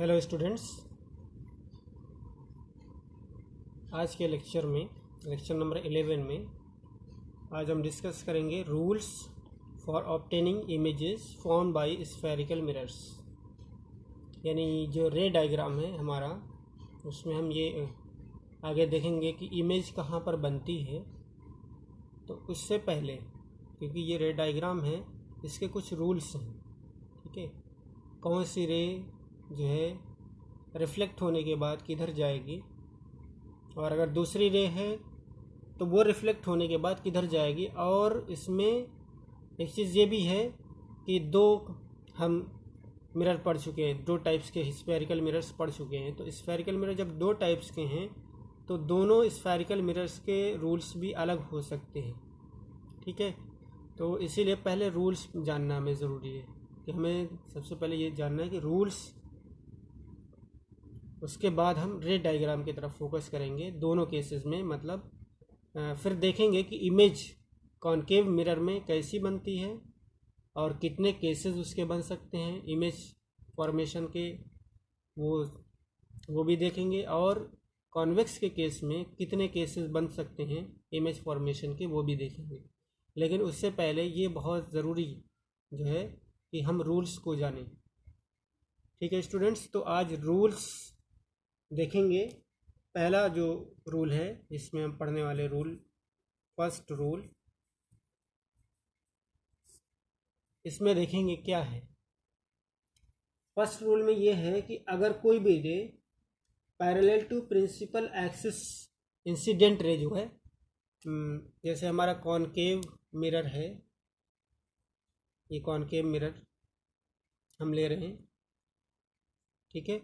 Hello students, आज के lecture में लेक्चर नंबर 11 में आज हम डिस्कस करेंगे rules for obtaining images form by spherical mirrors. यानी जो रे डायग्राम है हमारा, उसमें हम ये आगे देखेंगे कि इमेज कहाँ पर बनती है। तो उससे पहले, क्योंकि ये रे डायग्राम है, इसके कुछ रूल्स हैं। ठीक है, कौन सी रे जो है रिफ्लेक्ट होने के बाद किधर जाएगी, और अगर दूसरी रे है तो वो रिफ्लेक्ट होने के बाद किधर जाएगी। और इसमें एक चीज़ ये भी है कि दो हम मिरर पढ़ चुके हैं, दो टाइप्स के स्फेरिकल मिरर्स पढ़ चुके हैं। तो स्फेरिकल मिरर जब दो टाइप्स के हैं तो दोनों स्फेरिकल मिरर्स के रूल्स भी अलग हो सकते हैं। ठीक है, तो इसीलिए पहले रूल्स जानना हमें ज़रूरी है कि हमें सबसे पहले ये जानना है कि रूल्स, उसके बाद हम रे डायग्राम की तरफ फोकस करेंगे दोनों केसेस में। मतलब फिर देखेंगे कि इमेज कॉनकेव मिरर में कैसी बनती है और कितने केसेस उसके बन सकते हैं इमेज फॉर्मेशन के, वो भी देखेंगे। और कॉन्वेक्स के केस में कितने केसेस बन सकते हैं इमेज फॉर्मेशन के, वो भी देखेंगे। लेकिन उससे पहले ये बहुत ज़रूरी जो है कि हम रूल्स को जानें। ठीक है स्टूडेंट्स, तो आज रूल्स देखेंगे। पहला जो रूल है इसमें हम पढ़ने वाले रूल, फर्स्ट रूल, इसमें देखेंगे क्या है। फर्स्ट रूल में ये है कि अगर कोई भी ray parallel to principal axis incident ray जो है, जैसे हमारा कॉनकेव मिरर है, ये कॉनकेव मिरर हम ले रहे हैं। ठीक है,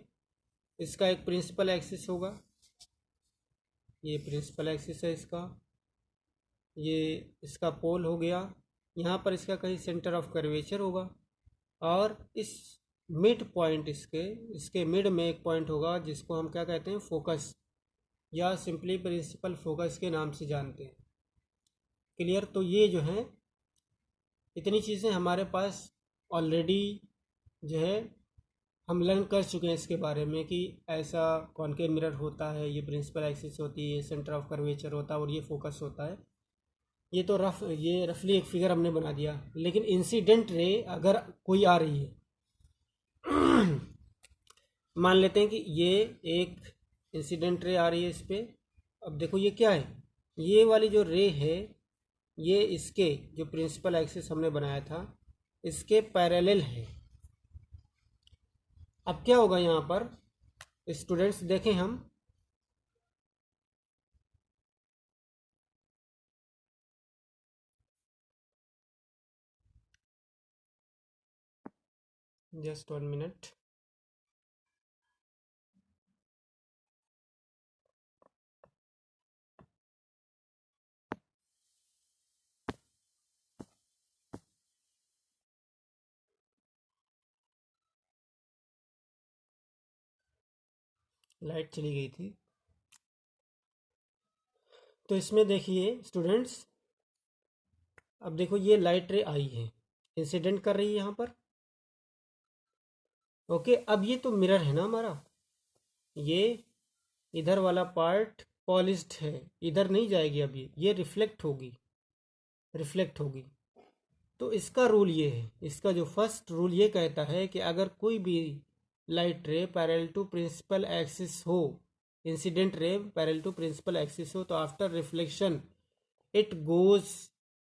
इसका एक प्रिंसिपल एक्सिस होगा, ये प्रिंसिपल एक्सिस है इसका, ये इसका पोल हो गया, यहाँ पर इसका कहीं सेंटर ऑफ कर्वेचर होगा, और इस मिड पॉइंट, इसके मिड में एक पॉइंट होगा जिसको हम क्या कहते हैं, फोकस, या सिंपली प्रिंसिपल फोकस के नाम से जानते हैं। क्लियर? तो ये जो है इतनी चीज़ें हमारे पास ऑलरेडी जो है हम लर्न कर चुके हैं इसके बारे में कि ऐसा कॉनकेव मिरर होता है, ये प्रिंसिपल एक्सिस होती है, सेंटर ऑफ कर्वेचर होता है और ये फोकस होता है। ये तो ये रफली एक फिगर हमने बना दिया। लेकिन इंसिडेंट रे अगर कोई आ रही है मान लेते हैं कि ये एक इंसिडेंट रे आ रही है इस पर। अब देखो ये क्या है, ये वाली जो रे है ये इसके जो प्रिंसिपल एक्सिस हमने बनाया था इसके पैरेलल है। अब क्या होगा यहाँ पर स्टूडेंट्स, देखें हम, जस्ट 1 मिनट। लाइट चली गई थी। तो इसमें देखिए स्टूडेंट्स, अब देखो ये लाइट रे आई है, इंसिडेंट कर रही है यहाँ पर। ओके, अब ये तो मिरर है ना हमारा, ये इधर वाला पार्ट पॉलिश्ड है, इधर नहीं जाएगी। अब ये रिफ्लेक्ट होगी, रिफ्लेक्ट होगी। तो इसका रूल ये है, इसका जो फर्स्ट रूल ये कहता है कि अगर कोई भी light ray parallel to principal axis हो, incident ray parallel to principal axis हो, तो after reflection it goes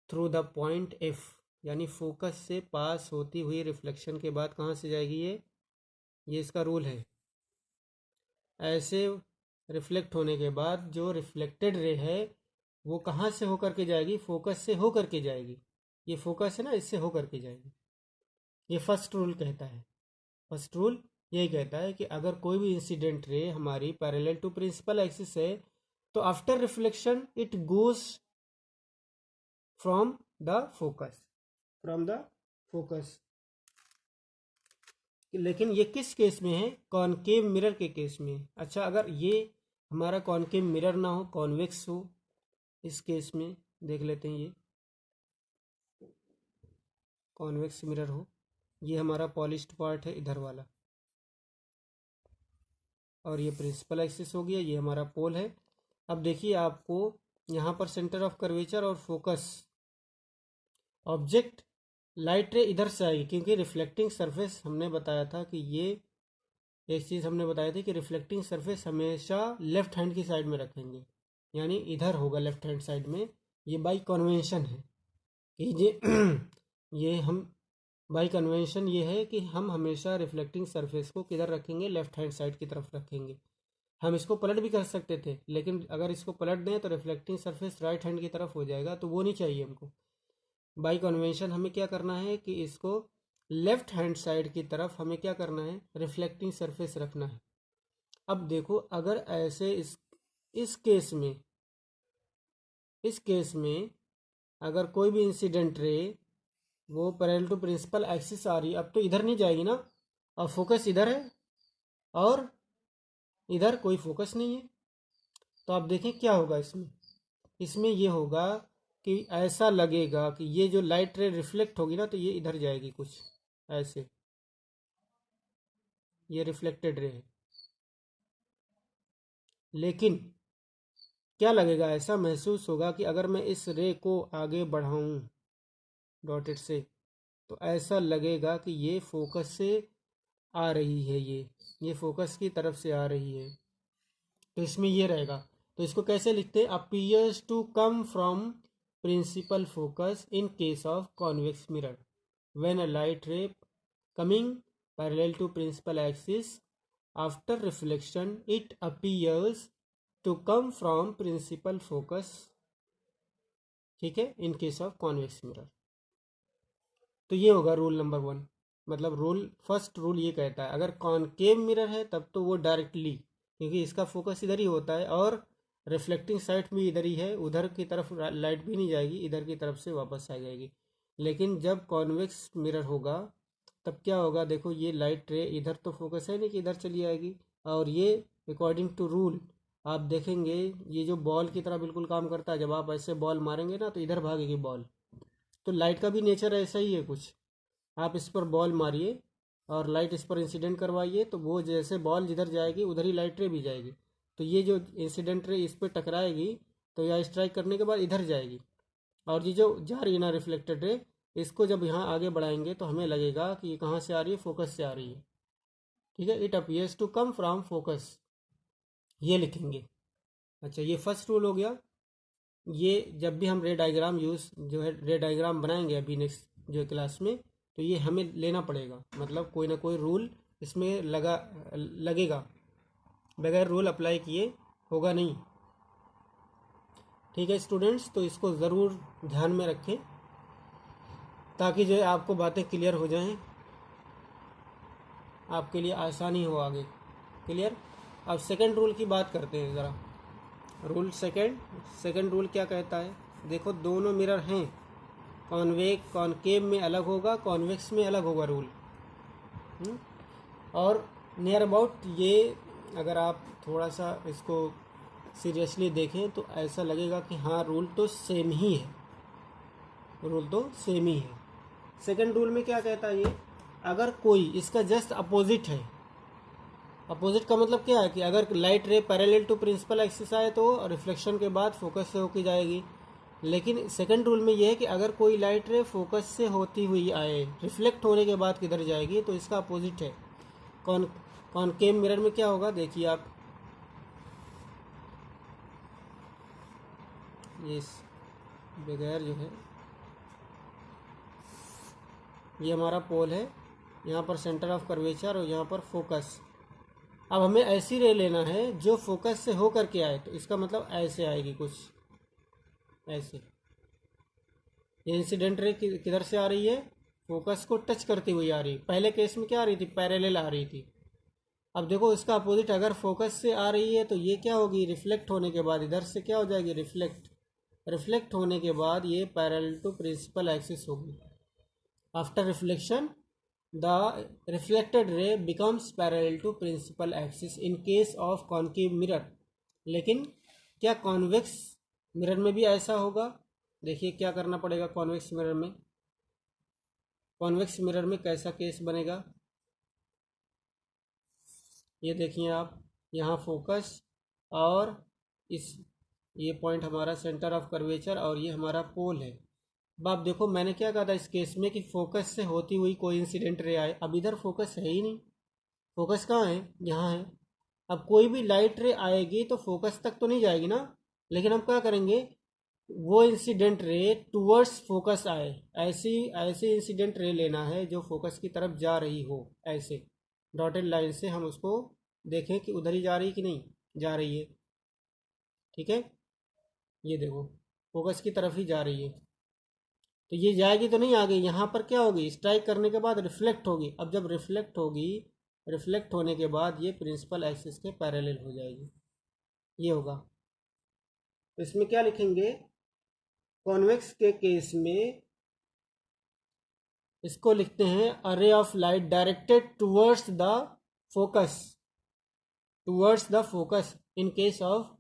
through the point F, यानी फोकस से पास होती हुई रिफ्लेक्शन के बाद कहाँ से जाएगी ये इसका रूल है। ऐसे रिफ्लेक्ट होने के बाद जो रिफ्लेक्टेड रे है वो कहाँ से होकर के जाएगी, फोकस से होकर के जाएगी। ये फोकस है ना, इससे होकर के जाएगी। ये फर्स्ट रूल कहता है, फर्स्ट रूल यही कहता है कि अगर कोई भी इंसिडेंट रे हमारी पैरेलल टू प्रिंसिपल एक्सिस है तो after reflection it goes from the focus, from the focus. लेकिन ये किस केस में है, कॉनकेव मिरर के केस में। अच्छा, अगर ये हमारा कॉनकेव मिरर ना हो, कॉन्वेक्स हो, इस केस में देख लेते हैं, ये कॉन्वेक्स मिरर हो, ये हमारा पॉलिश्ड पार्ट है इधर वाला, और ये प्रिंसिपल एक्सिस हो गया, ये हमारा पोल है। अब देखिए आपको यहाँ पर सेंटर ऑफ कर्वेचर और फोकस ऑब्जेक्ट लाइट रे इधर से आएगी, क्योंकि रिफ्लेक्टिंग सरफेस हमने बताया था कि ये एक चीज़ हमने बताई थी कि रिफ्लेक्टिंग सरफेस हमेशा लेफ्ट हैंड की साइड में रखेंगे, यानी इधर होगा लेफ्ट हैंड साइड में। ये बाई कन्वेंशन है कि ये हम बाई कन्वेंशन ये है कि हम हमेशा रिफ्लेक्टिंग सरफेस को किधर रखेंगे, लेफ्ट हैंड साइड की तरफ रखेंगे। हम इसको पलट भी कर सकते थे, लेकिन अगर इसको पलट दें तो रिफ्लेक्टिंग सरफेस राइट हैंड की तरफ हो जाएगा, तो वो नहीं चाहिए हमको। बाई कन्वेंशन हमें क्या करना है कि इसको लेफ्ट हैंड साइड की तरफ हमें क्या करना है, रिफ्लेक्टिंग सरफेस रखना है। अब देखो अगर ऐसे इस केस में इस केस में अगर कोई भी इंसिडेंट रे वो पैरेलल टू प्रिंसिपल एक्सिस आ रही है, अब तो इधर नहीं जाएगी ना, और फोकस इधर है और इधर कोई फोकस नहीं है। तो आप देखें क्या होगा इसमें। इसमें ये होगा कि ऐसा लगेगा कि ये जो लाइट रे रिफ्लेक्ट होगी ना, तो ये इधर जाएगी कुछ ऐसे, ये रिफ्लेक्टेड रे है। लेकिन क्या लगेगा, ऐसा महसूस होगा कि अगर मैं इस रे को आगे बढ़ाऊं डॉटेड से, तो ऐसा लगेगा कि ये फोकस से आ रही है, ये फोकस की तरफ से आ रही है। तो इसमें ये रहेगा। तो इसको कैसे लिखते हैं, appears to come from principal focus in case of convex mirror when a light ray coming parallel to principal axis after reflection it appears to come from principal focus, ठीक है, in case of convex mirror. तो ये होगा rule number 1। मतलब rule first rule ये कहता है अगर कॉनकेव मिरर है तब तो वो डायरेक्टली, क्योंकि इसका फोकस इधर ही होता है और रिफ्लेक्टिंग साइड भी इधर ही है, उधर की तरफ लाइट भी नहीं जाएगी, इधर की तरफ से वापस आ जाएगी। लेकिन जब कॉन्वेक्स मिरर होगा तब क्या होगा, देखो ये लाइट रे इधर तो फोकस है नहीं कि इधर चली आएगी, और ये अकॉर्डिंग टू रूल आप देखेंगे ये जो बॉल की तरह बिल्कुल काम करता है। जब आप ऐसे बॉल मारेंगे ना तो इधर भागेगी बॉल। तो लाइट का भी नेचर ऐसा ही है कुछ। आप इस पर बॉल मारिए और लाइट इस पर इंसिडेंट करवाइए, तो वो जैसे बॉल जिधर जाएगी उधर ही लाइट रे भी जाएगी। तो ये जो इंसिडेंट रे इस पर टकराएगी तो या स्ट्राइक करने के बाद इधर जाएगी, और ये जो जा रही है ना रिफ्लेक्टेड रे, इसको जब यहाँ आगे बढ़ाएंगे तो हमें लगेगा कि ये कहाँ से आ रही है, फोकस से आ रही है। ठीक है, it appears to come from focus, ये लिखेंगे। अच्छा, ये फर्स्ट रूल हो गया। ये जब भी हम रे डायग्राम जो है रे डायग्राम बनाएंगे अभी नेक्स्ट जो क्लास में, तो ये हमें लेना पड़ेगा, मतलब कोई ना कोई रूल इसमें लगेगा, बगैर रूल अप्लाई किए होगा नहीं। ठीक है स्टूडेंट्स, तो इसको ज़रूर ध्यान में रखें ताकि जो है आपको बातें क्लियर हो जाएं, आपके लिए आसानी हो आगे। क्लियर। अब सेकंड रूल की बात करते हैं ज़रा। रूल सेकंड रूल क्या कहता है, देखो दोनों मिरर हैं, कॉनकेव में अलग होगा, कॉन्वेक्स में अलग होगा रूल। और नियर अबाउट ये अगर आप थोड़ा सा इसको सीरियसली देखें तो ऐसा लगेगा कि हाँ रूल तो सेम ही है, रूल तो सेम ही है। सेकंड रूल में क्या कहता है ये, अगर कोई इसका जस्ट अपोजिट है, अपोजिट का मतलब क्या है कि अगर light ray parallel to principal axis आए तो रिफ्लेक्शन के बाद फोकस से होकर जाएगी। लेकिन सेकंड रूल में यह है कि अगर कोई लाइट रे फोकस से होती हुई आए, रिफ्लेक्ट होने के बाद किधर जाएगी, तो इसका अपोजिट है। कॉनकेव मिरर में क्या होगा, देखिए आप, ये बगैर जो है ये हमारा पोल है, यहाँ पर सेंटर ऑफ कर्वेचर और यहाँ पर फोकस। अब हमें ऐसी रे लेना है जो फोकस से हो करके आए, तो इसका मतलब ऐसे आएगी कुछ ऐसे। ये इंसिडेंट रे किधर से आ रही है, फोकस को टच करती हुई आ रही। पहले केस में क्या आ रही थी, पैरेलल आ रही थी। अब देखो इसका अपोजिट, अगर फोकस से आ रही है तो ये क्या होगी, रिफ्लेक्ट होने के बाद इधर से क्या हो जाएगी, रिफ्लेक्ट होने के बाद ये पैरेलल टू प्रिंसिपल एक्सिस होगी। After reflection the reflected ray becomes parallel to principal axis in case of concave mirror. लेकिन क्या कॉन्वेक्स मिरर में भी ऐसा होगा, देखिए क्या करना पड़ेगा कॉन्वेक्स मिरर में। कॉन्वेक्स मिरर में कैसा केस बनेगा, ये देखिए आप, यहाँ फोकस, और इस ये पॉइंट हमारा सेंटर ऑफ कर्वेचर, और ये हमारा पोल है। अब आप देखो मैंने क्या कहा था इस केस में कि फोकस से होती हुई कोई इंसिडेंट रे आए। अब इधर फोकस है ही नहीं, फोकस कहाँ है, यहाँ है। अब कोई भी लाइट रे आएगी तो फोकस तक तो नहीं जाएगी ना, लेकिन हम क्या करेंगे, वो इंसिडेंट रे टूवर्ड्स फोकस आए, ऐसी ऐसी इंसिडेंट रे लेना है जो फोकस की तरफ जा रही हो। ऐसे डॉटेड लाइन से हम उसको देखें कि उधर ही जा रही कि नहीं जा रही है। ठीक है, ये देखो फोकस की तरफ ही जा रही है, तो ये जाएगी तो नहीं आगे, यहाँ पर क्या होगी, स्ट्राइक करने के बाद रिफ्लेक्ट होगी। अब जब रिफ्लेक्ट होगी, रिफ्लेक्ट होने के बाद ये प्रिंसिपल एक्सिस के पैरेलल हो जाएगी, ये होगा। तो इसमें क्या लिखेंगे, कॉन्वेक्स के केस में इसको लिखते हैं अरे of light directed towards the focus, towards the focus. In case of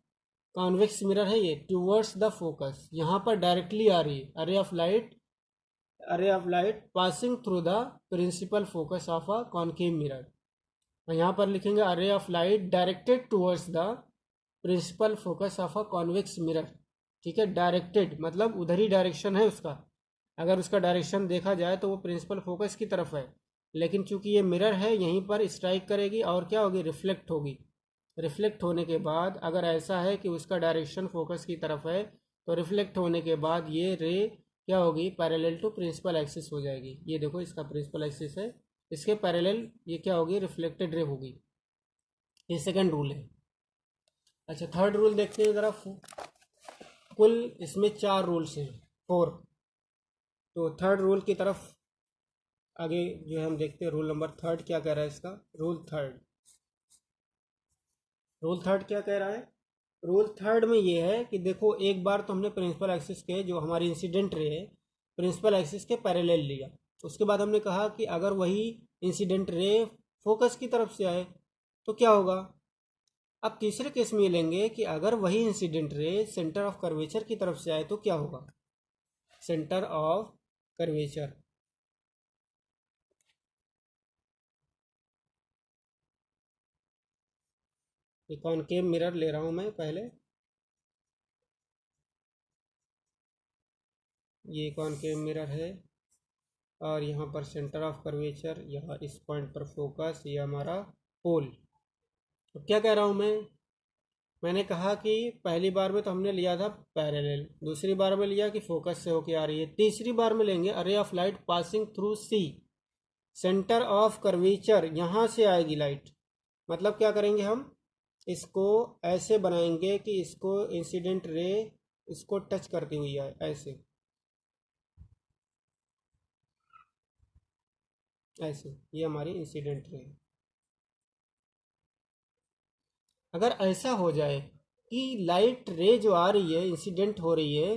convex mirror है ये, टूवर्ड्स द फोकस, यहाँ पर डायरेक्टली आ रही है a ray of light, a ray of light passing through the principal focus of a concave mirror. और यहाँ पर लिखेंगे a ray of light directed towards the principal focus of a convex mirror. ठीक है, डायरेक्टेड मतलब उधर ही डायरेक्शन है उसका, अगर उसका डायरेक्शन देखा जाए तो वो प्रिंसिपल फोकस की तरफ है, लेकिन चूंकि ये मिरर है यहीं पर स्ट्राइक करेगी और क्या होगी, रिफ्लेक्ट होगी। रिफ्लेक्ट होने के बाद अगर ऐसा है कि उसका डायरेक्शन फोकस की तरफ है, तो रिफ्लेक्ट होने के बाद ये रे क्या होगी, पैरेलल टू प्रिंसिपल एक्सिस हो जाएगी। ये देखो इसका प्रिंसिपल एक्सिस है, इसके पैरेलल ये क्या होगी, रिफ्लेक्टेड रे होगी। ये सेकंड रूल है। अच्छा, थर्ड रूल देखते हैं ज़रा। कुल इसमें 4 रूल्स हैं, 4। तो थर्ड रूल की तरफ आगे जो है हम देखते हैं, रूल नंबर थर्ड क्या कह रहा है इसका। रूल थर्ड क्या कह रहा है, रूल थर्ड में ये है कि देखो एक बार तो हमने प्रिंसिपल एक्सिस के जो हमारी इंसिडेंट रे है प्रिंसिपल एक्सिस के पैरेलल लिया, उसके बाद हमने कहा कि अगर वही इंसिडेंट रे फोकस की तरफ से आए तो क्या होगा। अब तीसरे केस में ये लेंगे कि अगर वही incident ray centre of curvature की तरफ से आए तो क्या होगा, सेंटर ऑफ कर्वेचर। ये कॉनकेव मिरर ले रहा हूं मैं पहले, ये कॉनकेव मिरर है, और यहाँ पर सेंटर ऑफ कर्वेचर, यहाँ इस पॉइंट पर फोकस, ये हमारा पोल। तो क्या कह रहा हूँ मैंने कहा कि पहली बार में तो हमने लिया था पैरेलल, दूसरी बार में लिया कि फोकस से होके आ रही है, तीसरी बार में लेंगे a ray of light passing through C, centre of curvature, यहाँ से आएगी लाइट। मतलब क्या करेंगे, हम इसको ऐसे बनाएंगे कि इसको इंसिडेंट रे इसको टच करती हुई आए, ऐसे ऐसे, ये हमारी इंसिडेंट रे। अगर ऐसा हो जाए कि लाइट रे जो आ रही है इंसिडेंट हो रही है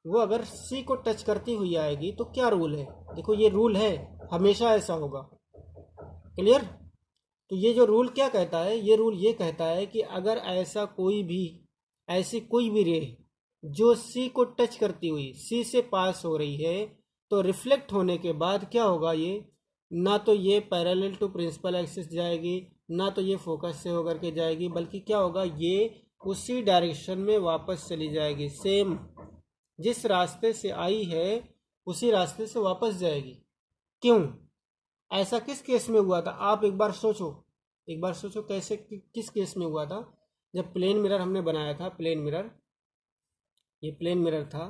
वो अगर सी को टच करती हुई आएगी तो क्या रूल है, देखो ये रूल है, हमेशा ऐसा होगा। क्लियर। तो ये जो रूल क्या कहता है, ये रूल ये कहता है कि अगर ऐसा कोई भी, ऐसी कोई भी रे जो सी को टच करती हुई सी से पास हो रही है, तो रिफ्लेक्ट होने के बाद क्या होगा, ये ना तो ये पैरेलल टू प्रिंसिपल एक्सिस जाएगी, ना तो ये फोकस से होकर के जाएगी, बल्कि क्या होगा, ये उसी डायरेक्शन में वापस चली जाएगी, सेम जिस रास्ते से आई है उसी रास्ते से वापस जाएगी। क्यों, ऐसा किस केस में हुआ था, आप एक बार सोचो, एक बार सोचो कैसे किस केस में हुआ था। जब प्लेन मिरर हमने बनाया था, प्लेन मिरर, ये प्लेन मिरर था,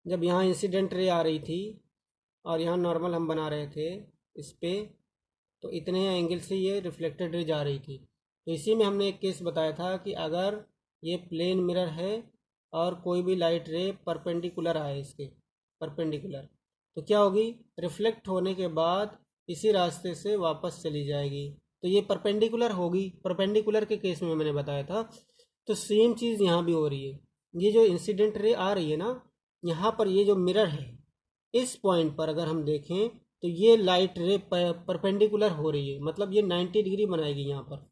जब यहाँ इंसिडेंट रे आ रही थी और यहाँ नॉर्मल हम बना रहे थे इस पे, तो इतने एंगल से ये रिफ्लेक्टेड रे जा रही थी। तो इसी में हमने एक केस बताया था कि अगर ये प्लेन मिरर है और कोई भी लाइट रे परपेंडिकुलर आए इसके, परपेंडिकुलर, तो क्या होगी, रिफ्लेक्ट होने के बाद इसी रास्ते से वापस चली जाएगी। तो ये परपेंडिकुलर होगी, परपेंडिकुलर के केस में मैंने बताया था। तो सेम चीज़ यहाँ भी हो रही है, ये जो इंसिडेंट रे आ रही है ना, यहाँ पर ये जो मिरर है इस पॉइंट पर अगर हम देखें तो ये लाइट रे परपेंडिकुलर हो रही है, मतलब ये 90 डिग्री बनाएगी यहाँ पर,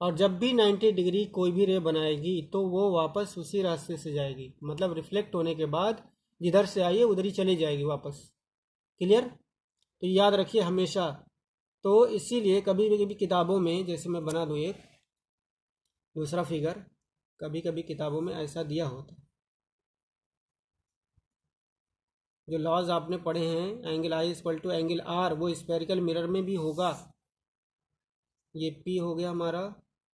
और जब भी 90 डिग्री कोई भी रे बनाएगी तो वो वापस उसी रास्ते से जाएगी, मतलब रिफ्लेक्ट होने के बाद जिधर से आई है उधर ही चली जाएगी वापस। क्लियर। तो याद रखिए हमेशा तो इसीलिए कभी कभी किताबों में, जैसे मैं बना दूँ एक दूसरा फिगर, कभी कभी किताबों में ऐसा दिया होता है। जो लॉज आपने पढ़े हैं, angle i equal to angle r, वो स्फेरिकल मिरर में भी होगा। ये पी हो गया हमारा,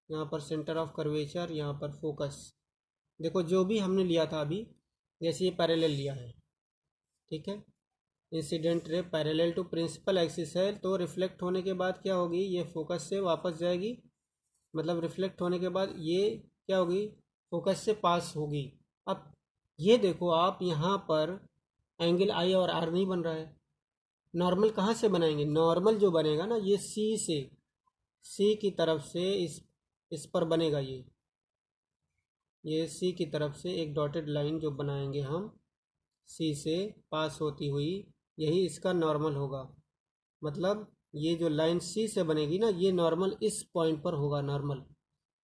यहाँ पर सेंटर ऑफ कर्वेचर, यहाँ पर फोकस। देखो जो भी हमने लिया था अभी, जैसे ये पैरेलल लिया है, ठीक है, incident ray parallel to principal axis है, तो रिफ्लेक्ट होने के बाद क्या होगी, ये फोकस से वापस जाएगी, मतलब रिफ्लेक्ट होने के बाद ये क्या होगी, फोकस से पास होगी। अब ये देखो आप, यहाँ पर एंगल आई और आर नहीं बन रहा है। नॉर्मल कहाँ से बनाएंगे, नॉर्मल जो बनेगा ना, ये सी की तरफ से इस पर बनेगा। ये सी की तरफ से एक डॉटेड लाइन जो बनाएंगे हम, सी से पास होती हुई, यही इसका नॉर्मल होगा। मतलब ये जो लाइन सी से बनेगी ना, ये नॉर्मल इस पॉइंट पर होगा नॉर्मल।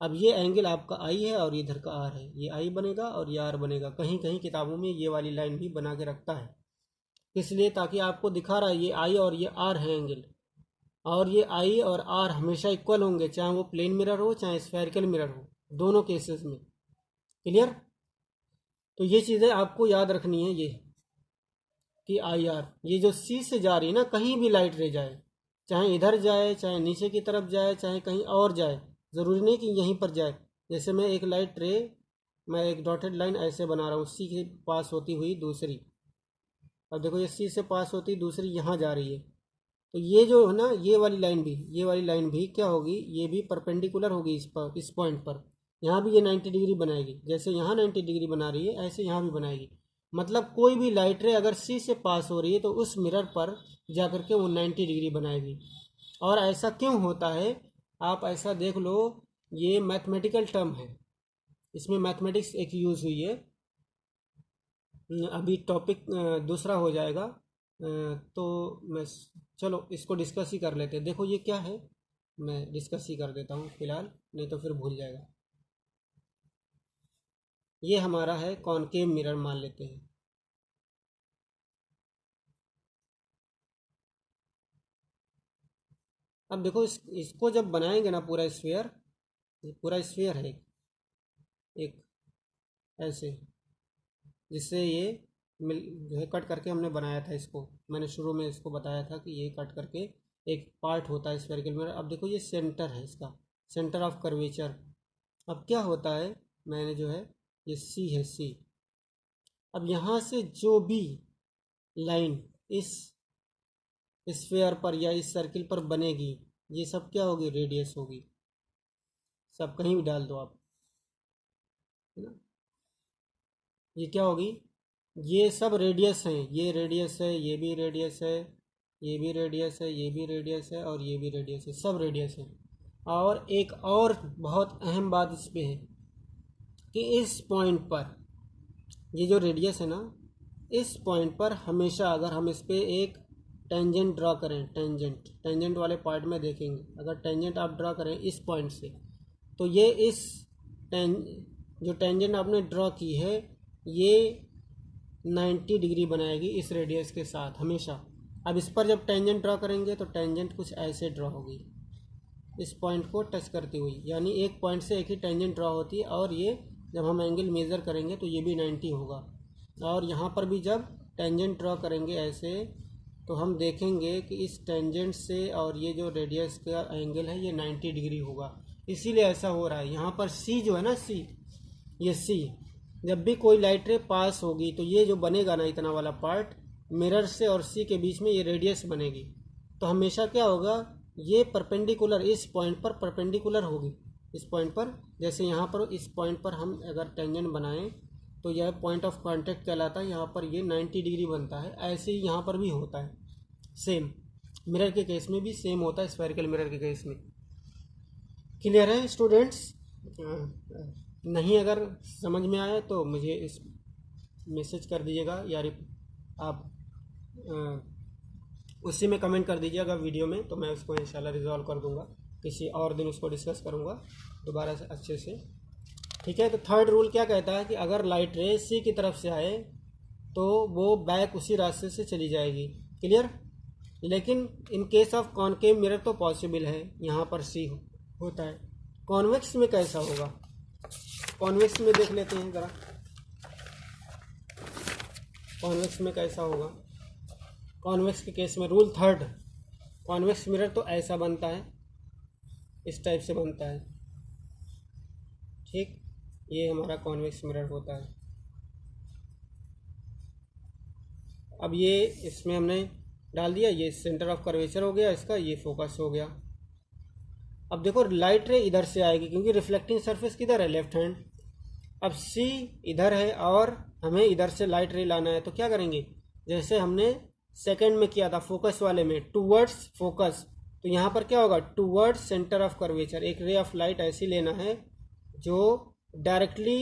अब ये एंगल आपका आई है और इधर का आर है, ये आई बनेगा और ये आर बनेगा। कहीं कहीं किताबों में ये वाली लाइन भी बना के रखता है, इसलिए ताकि आपको दिखा रहा है ये आई और ये आर है एंगल, और ये आई और आर हमेशा इक्वल होंगे, चाहे वो प्लेन मिरर हो चाहे स्फेरिकल मिरर हो, दोनों केसेस में। क्लियर? तो ये चीज़ें आपको याद रखनी है, ये कि आई आर, ये जो सी से जा रही है ना, कहीं भी लाइट रे जाए, चाहे इधर जाए, चाहे नीचे की तरफ जाए, चाहे कहीं और जाए, ज़रूरी नहीं कि यहीं पर जाए। जैसे मैं एक लाइट रे, मैं एक डॉटेड लाइन ऐसे बना रहा हूँ, सी के पास होती हुई दूसरी। अब देखो ये सी से पास होती दूसरी यहाँ जा रही है, तो ये जो है ना, ये वाली लाइन भी क्या होगी, ये भी परपेंडिकुलर होगी इस पर, इस पॉइंट पर। यहाँ भी ये 90 डिग्री बनाएगी, जैसे यहाँ 90 डिग्री बना रही है ऐसे यहाँ भी बनाएगी। मतलब कोई भी लाइट रे अगर सी से पास हो रही है तो उस मिरर पर जा कर के वो 90 डिग्री बनाएगी। और ऐसा क्यों होता है, आप ऐसा देख लो, ये मैथमेटिकल टर्म है, इसमें मैथमेटिक्स एक यूज़ हुई है। अभी टॉपिक दूसरा हो जाएगा, तो मैं, चलो इसको डिस्कस ही कर लेते हैं। देखो ये क्या है, मैं डिस्कस ही कर देता हूँ फिलहाल, नहीं तो फिर भूल जाएगा। ये हमारा है कॉनकेव मिरर मान लेते हैं। अब देखो इसको जब बनाएंगे ना पूरा स्फीयर, पूरा स्फीयर है एक ऐसे, जिससे ये मिल जो है कट करके हमने बनाया था इसको, मैंने शुरू में इसको बताया था कि ये कट करके एक पार्ट होता है स्फेरिकल मिरर। अब देखो ये सेंटर है इसका, सेंटर ऑफ कर्वेचर। अब क्या होता है, मैंने जो है ये सी है, सी। अब यहाँ से जो भी लाइन इस स्फेयर पर या इस सर्किल पर बनेगी, ये सब क्या होगी, रेडियस होगी। सब कहीं भी डाल दो आप, है ना, ये क्या होगी, ये सब रेडियस हैं, ये रेडियस है, ये भी रेडियस है, ये भी रेडियस है, ये भी रेडियस है, और ये भी रेडियस है, सब रेडियस है। और एक और बहुत अहम बात इस पे है कि इस पॉइंट पर ये जो रेडियस है ना, इस पॉइंट पर हमेशा अगर हम इस पे एक टेंजेंट ड्रा करें, टेंजेंट वाले पार्ट में देखेंगे, अगर टेंजेंट आप ड्रा करें इस पॉइंट से, तो ये इस जो टेंजेंट आपने ड्रा की है, ये 90 डिग्री बनाएगी इस रेडियस के साथ हमेशा। अब इस पर जब टेंजेंट ड्रा करेंगे तो टेंजेंट कुछ ऐसे ड्रा होगी, इस पॉइंट को टच करती हुई, यानी एक पॉइंट से एक ही टेंजेंट ड्रा होती है। और ये जब हम एंगल मेज़र करेंगे तो ये भी 90 होगा। और यहाँ पर भी जब टेंजेंट ड्रा करेंगे ऐसे, तो हम देखेंगे कि इस टेंजेंट से और ये जो रेडियस का एंगल है ये 90 डिग्री होगा। इसीलिए ऐसा हो रहा है। यहाँ पर सी जो है ना, सी, ये सी, जब भी कोई लाइट रे पास होगी तो ये जो बनेगा ना, इतना वाला पार्ट, मिरर से और सी के बीच में ये रेडियस बनेगी। तो हमेशा क्या होगा, ये परपेंडिकुलर इस पॉइंट पर परपेंडिकुलर होगी, इस पॉइंट पर। जैसे यहाँ पर इस पॉइंट पर हम अगर टेंजेंट बनाएं तो यह पॉइंट ऑफ कांटेक्ट कहलाता है, यहाँ पर ये 90 डिग्री बनता है। ऐसे ही यहाँ पर भी होता है, सेम मिरर के केस में भी सेम होता है, स्फेरिकल मिरर के केस में। क्लियर है स्टूडेंट्स? नहीं अगर समझ में आया तो मुझे इस मैसेज कर दीजिएगा, या आप उसी में कमेंट कर दीजिएगा वीडियो में, तो मैं उसको इंशाल्लाह रिजॉल्व कर दूंगा। किसी और दिन उसको डिस्कस करूंगा दोबारा से अच्छे से। ठीक है, तो थर्ड रूल क्या कहता है कि अगर लाइट रे सी की तरफ से आए तो वो बैक उसी रास्ते से चली जाएगी। क्लियर? लेकिन इन केस ऑफ कॉनकेव मिरर तो पॉसिबल है, यहाँ पर सी होता है। कॉन्वेक्स में कैसा होगा, कॉन्वेक्स में देख लेते हैं ज़रा, कॉन्वेक्स में कैसा होगा। कॉन्वेक्स के केस में रूल थर्ड, कॉन्वेक्स मिरर तो ऐसा बनता है, इस टाइप से बनता है, ठीक। ये हमारा कॉन्वेक्स मिरर होता है। अब ये इसमें हमने डाल दिया, ये सेंटर ऑफ कर्वेचर हो गया इसका, ये फोकस हो गया। अब देखो लाइट रे इधर से आएगी क्योंकि रिफ्लेक्टिंग सरफेस किधर है, लेफ्ट हैंड। अब सी इधर है और हमें इधर से लाइट रे लाना है, तो क्या करेंगे, जैसे हमने सेकंड में किया था फोकस वाले में, टूवर्ड्स फोकस, तो यहाँ पर क्या होगा, टूवर्ड्स सेंटर ऑफ कर्वेचर। एक रे ऑफ लाइट ऐसी लेना है जो डायरेक्टली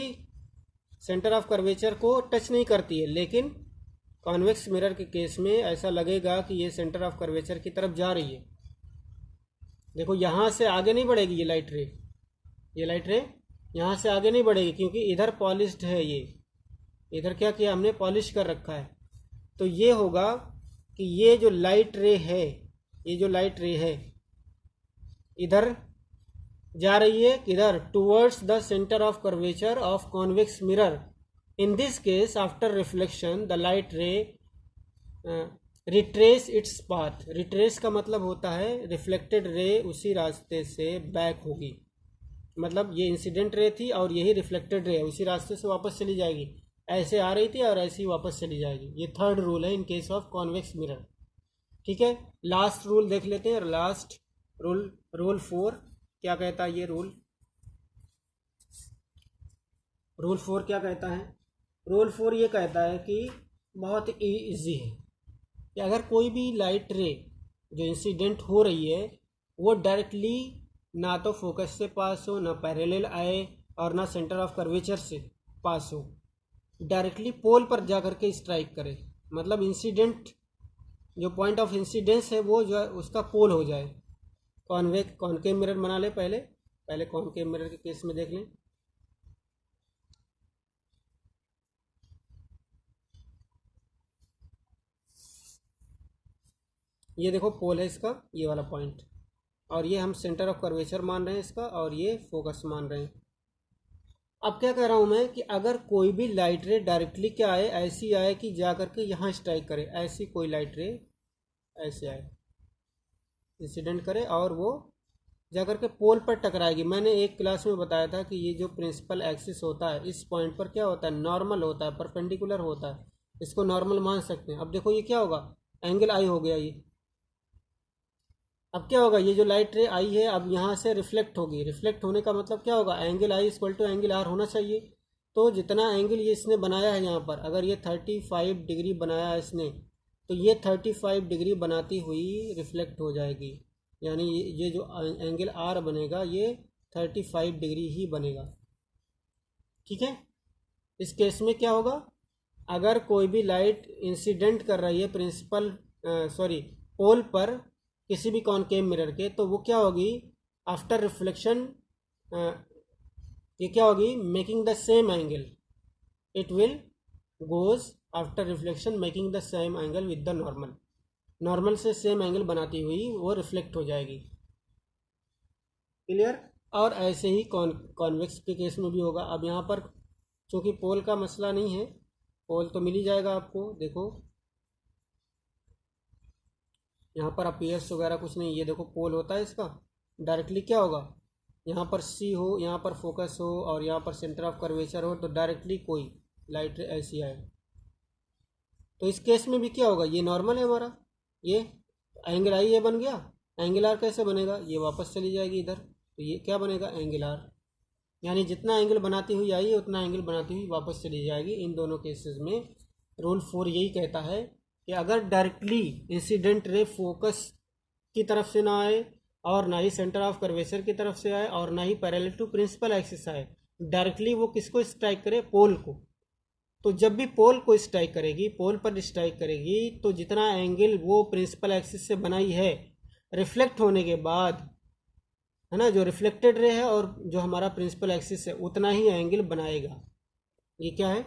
सेंटर ऑफ कर्वेचर को टच नहीं करती है, लेकिन कॉन्वेक्स मिरर के केस में ऐसा लगेगा कि ये सेंटर ऑफ कर्वेचर की तरफ जा रही है। देखो यहाँ से आगे नहीं बढ़ेगी ये लाइट रे, ये लाइट रे यहाँ से आगे नहीं बढ़ेगी क्योंकि इधर पॉलिश्ड है, ये इधर क्या किया हमने, पॉलिश कर रखा है। तो ये होगा कि ये जो लाइट रे है, ये जो लाइट रे है इधर जा रही है, किधर, towards the centre of curvature of convex mirror. In this case after reflection the light रे रिट्रेस इट्स पाथ। रिट्रेस का मतलब होता है रिफ्लेक्टेड रे उसी रास्ते से बैक होगी, मतलब ये इंसिडेंट रे थी और यही रिफ्लेक्टेड रे है, उसी रास्ते से वापस चली जाएगी, ऐसे आ रही थी और ऐसे ही वापस चली जाएगी। ये थर्ड रूल है in case of convex mirror, ठीक है। लास्ट रूल देख लेते हैं, लास्ट रूल, रूल 4 क्या कहता है, ये रूल 4 क्या कहता है, रूल 4 ये कहता है कि बहुत ईजी है कि अगर कोई भी लाइट रे जो इंसिडेंट हो रही है वो डायरेक्टली ना तो फोकस से पास हो, ना पैरेलल आए और ना सेंटर ऑफ कर्वेचर से पास हो, डायरेक्टली पोल पर जा कर के स्ट्राइक करे, मतलब इंसिडेंट जो पॉइंट ऑफ इंसिडेंस है वो जो है उसका पोल हो जाए। कॉनकेव मिरर बना ले, पहले कॉनकेव मिरर के केस में देख लें। ये देखो पोल है इसका, ये वाला पॉइंट, और ये हम सेंटर ऑफ कर्वेचर मान रहे हैं इसका, और ये फोकस मान रहे हैं। अब क्या कह रहा हूँ मैं कि अगर कोई भी लाइट रे डायरेक्टली क्या आए, ऐसी आए कि जा करके यहाँ स्ट्राइक करे, ऐसी कोई लाइट रे ऐसे आए, इंसिडेंट करे और वो जा करके पोल पर टकराएगी। मैंने एक क्लास में बताया था कि ये जो प्रिंसिपल एक्सिस होता है इस पॉइंट पर क्या होता है, नॉर्मल होता है, परपेंडिकुलर होता है, इसको नॉर्मल मान सकते हैं। अब देखो ये क्या होगा, एंगल आई हो गया ये। अब क्या होगा, ये जो लाइट रे आई है अब यहाँ से रिफ्लेक्ट होगी, रिफ्लेक्ट होने का मतलब क्या होगा, angle i equal to angle r होना चाहिए। तो जितना एंगल ये इसने बनाया है यहाँ पर, अगर ये 35 डिग्री बनाया है इसने, तो ये 35 डिग्री बनाती हुई रिफ्लेक्ट हो जाएगी, यानी ये जो एंगल आर बनेगा ये 35 डिग्री ही बनेगा, ठीक है। इस केस में क्या होगा, अगर कोई भी लाइट इंसिडेंट कर रही है प्रिंसिपल पोल पर किसी भी कॉनकेव मिरर के, तो वो क्या होगी, आफ्टर रिफ्लेक्शन ये क्या होगी, making the same angle, it will goes after reflection making the same angle with the normal, normal से सेम एंगल बनाती हुई वो रिफ्लेक्ट हो जाएगी, क्लियर। और ऐसे ही कॉन्वेक्स के केस में भी होगा। अब यहाँ पर चूँकि पोल का मसला नहीं है, पोल तो मिल ही जाएगा आपको, देखो यहाँ पर अपीयर्स वगैरह कुछ नहीं, ये देखो पोल होता है इसका, डायरेक्टली क्या होगा, यहाँ पर सी हो, यहाँ पर फोकस हो और यहाँ पर सेंटर ऑफ कर्वेचर हो, तो डायरेक्टली कोई लाइट ऐसी आए। तो इस केस में भी क्या होगा, ये नॉर्मल है हमारा, ये एंगल आई ये बन गया, एंगल आर कैसे बनेगा, ये वापस चली जाएगी इधर, तो ये क्या बनेगा, एंगल आर, यानी जितना एंगल बनाती हुई आई है उतना एंगल बनाती हुई वापस चली जाएगी। इन दोनों केसेस में रूल 4 यही कहता है कि अगर डायरेक्टली इंसिडेंट रे फोकस की तरफ से ना आए और ना ही सेंटर ऑफ कर्वेचर की तरफ से आए और ना ही पैरेलल टू प्रिंसिपल एक्सिस आए, डायरेक्टली वो किसको स्ट्राइक करे, पोल को, तो जब भी पोल को स्ट्राइक करेगी, पोल पर स्ट्राइक करेगी, तो जितना एंगल वो प्रिंसिपल एक्सिस से बनाई है रिफ्लेक्ट होने के बाद, है ना, जो रिफ्लेक्टेड रे है और जो हमारा प्रिंसिपल एक्सिस है उतना ही एंगल बनाएगा। ये क्या है,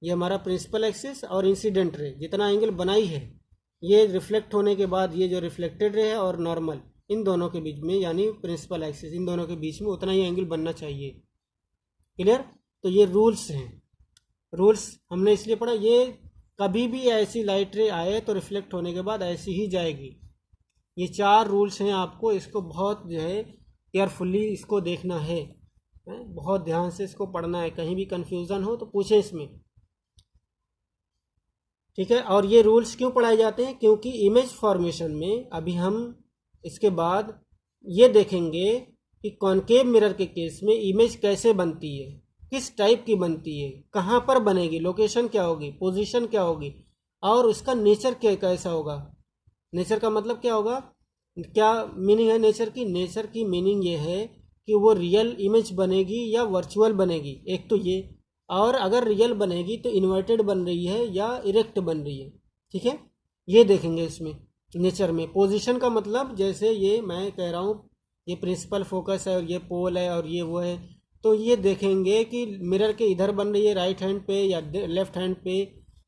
ये हमारा प्रिंसिपल एक्सिस और इंसिडेंट रे जितना एंगल बनाई है ये रिफ्लेक्ट होने के बाद ये जो रिफ्लेक्टेड रे है और नॉर्मल, इन दोनों के बीच में यानी प्रिंसिपल एक्सिस, इन दोनों के बीच में उतना ही एंगल बनना चाहिए। क्लियर? तो ये रूल्स हैं। रूल्स हमने इसलिए पढ़ा, ये कभी भी ऐसी लाइट रे आए तो रिफ्लेक्ट होने के बाद ऐसी ही जाएगी। ये 4 रूल्स हैं, आपको इसको बहुत जो है केयरफुली इसको देखना है, बहुत ध्यान से इसको पढ़ना है। कहीं भी कंफ्यूजन हो तो पूछें इसमें, ठीक है। और ये रूल्स क्यों पढ़ाए जाते हैं? क्योंकि इमेज फॉर्मेशन में अभी हम इसके बाद ये देखेंगे कि कॉनकेव मिरर के केस में इमेज कैसे बनती है, किस टाइप की बनती है, कहाँ पर बनेगी, लोकेशन क्या होगी, पोजीशन क्या होगी, और उसका नेचर क्या कैसा होगा। नेचर का मतलब क्या होगा, क्या मीनिंग है नेचर की? नेचर की मीनिंग ये है कि वो रियल इमेज बनेगी या वर्चुअल बनेगी, एक तो ये, और अगर रियल बनेगी तो इन्वर्टेड बन रही है या इरेक्ट बन रही है, ठीक है। ये देखेंगे इसमें नेचर में। पोजीशन का मतलब जैसे ये मैं कह रहा हूँ ये प्रिंसिपल फोकस है और ये पोल है और ये वो है, तो ये देखेंगे कि मिरर के इधर बन रही है राइट हैंड पे या लेफ्ट हैंड पे,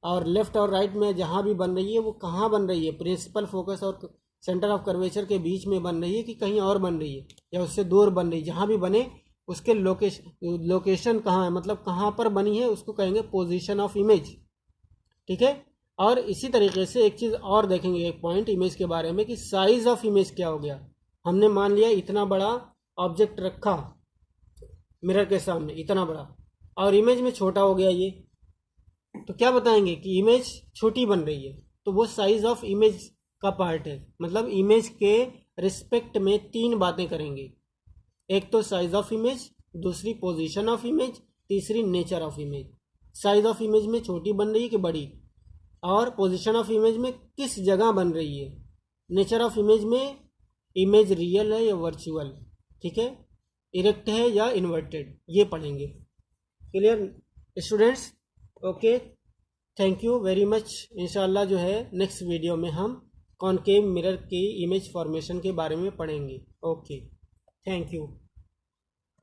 और लेफ्ट और राइट में जहाँ भी बन रही है वो कहाँ बन रही है, प्रिंसिपल फोकस और सेंटर ऑफ कर्वेचर के बीच में बन रही है कि कहीं और बन रही है या उससे दूर बन रही है। जहाँ भी बने उसके लोकेशन कहाँ है, मतलब कहाँ पर बनी है, उसको कहेंगे पोजीशन ऑफ इमेज, ठीक है। और इसी तरीके से एक चीज़ और देखेंगे, एक पॉइंट इमेज के बारे में, कि साइज ऑफ इमेज क्या हो गया। हमने मान लिया इतना बड़ा ऑब्जेक्ट रखा मिरर के सामने, इतना बड़ा, और इमेज में छोटा हो गया ये, तो क्या बताएंगे कि इमेज छोटी बन रही है, तो वो साइज ऑफ इमेज का पार्ट है। मतलब इमेज के रिस्पेक्ट में 3 बातें करेंगे, एक तो साइज ऑफ इमेज, दूसरी पोजीशन ऑफ इमेज, तीसरी nature of image. Size of image में छोटी बन रही है कि बड़ी, और पोजीशन ऑफ इमेज में किस जगह बन रही है, नेचर ऑफ इमेज में इमेज रियल है या वर्चुअल, ठीक है, इरेक्ट है या इन्वर्टेड, ये पढ़ेंगे। Clear students? Okay, thank you very much. इंशाल्लाह जो है नेक्स्ट वीडियो में हम कॉनकेव मिरर की इमेज फॉर्मेशन के बारे में पढ़ेंगे। Okay, thank you.